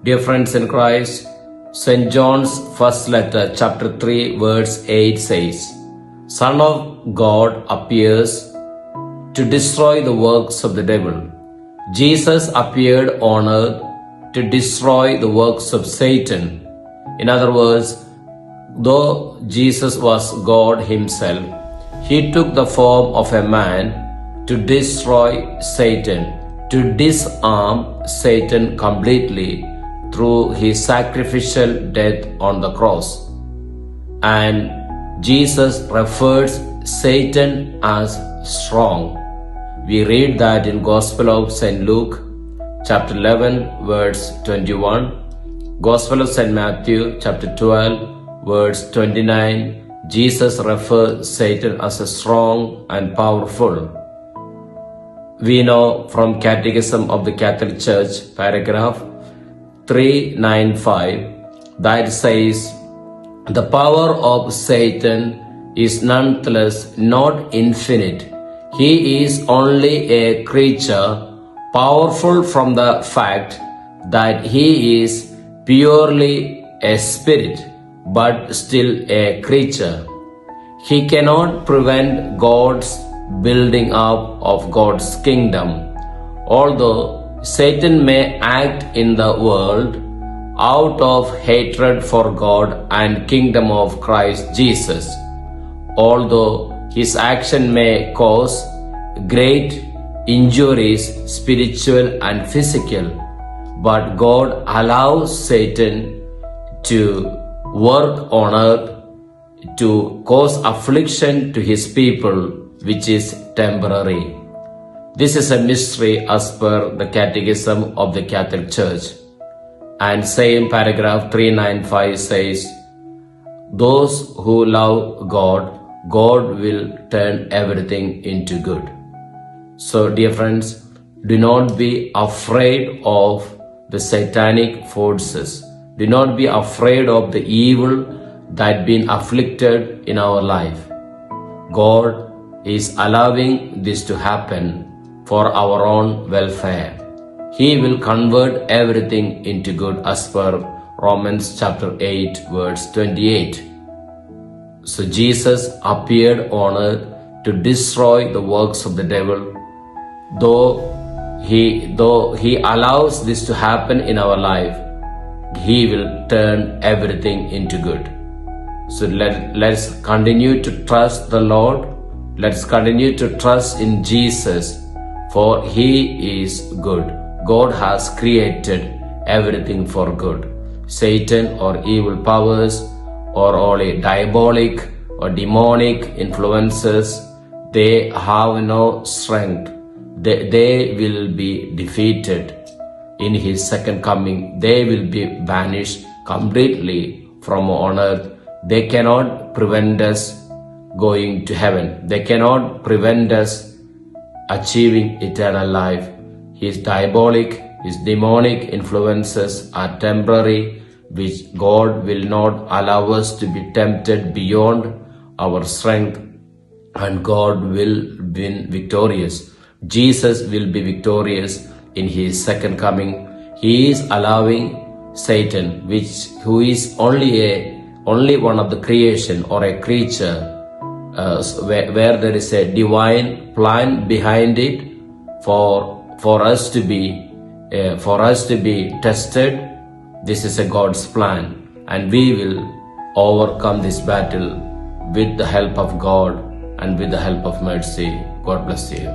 Dear friends in Christ, St. John's first letter, chapter 3, verse 8 says, Son of God appears to destroy the works of the devil. Jesus appeared on earth to destroy the works of Satan. In other words, though Jesus was God himself, he took the form of a man to destroy Satan, to disarm Satan completely through his sacrificial death on the cross. And Jesus refers Satan as strong. We read that in Gospel of St. Luke, chapter 11, verse 21, Gospel of St. Matthew, chapter 12, verse 29, Jesus refers Satan as a strong and powerful. We know from Catechism of the Catholic Church, paragraph 395, that says, the power of Satan is nonetheless not infinite. He is only a creature, powerful from the fact that he is purely a spirit, but still a creature. He cannot prevent God's building up of God's kingdom. Although Satan may act in the world out of hatred for God and kingdom of Christ Jesus, although his action may cause great injuries, spiritual and physical, but God allows Satan to work on earth to cause affliction to his people, which is temporary. This is a mystery as per the Catechism of the Catholic Church. And same paragraph 395 says, those who love God, God will turn everything into good. So dear friends, do not be afraid of the satanic forces. Do not be afraid of the evil that been afflicted in our life. God is allowing this to happen for our own welfare. He will convert everything into good as per Romans chapter 8 verse 28. So Jesus appeared on earth to destroy the works of the devil. Though he allows this to happen in our life, he will turn everything into good. So let's continue to trust the Lord. Let's continue to trust in Jesus, for he is good. God has created everything for good. Satan or evil powers or only diabolic or demonic influences, they have no strength. They will be defeated in his second coming. They will be banished completely from on earth. They cannot prevent us going to heaven. They cannot prevent us achieving eternal life. His diabolic, his demonic influences are temporary, which God will not allow us to be tempted beyond our strength, and God will win victorious. Jesus will be victorious in his second coming. He is allowing Satan, who is only one of the creation or a creature, where there is a divine plan behind it for us to be tested. This is a God's plan, and we will overcome this battle with the help of God and with the help of mercy. God bless you.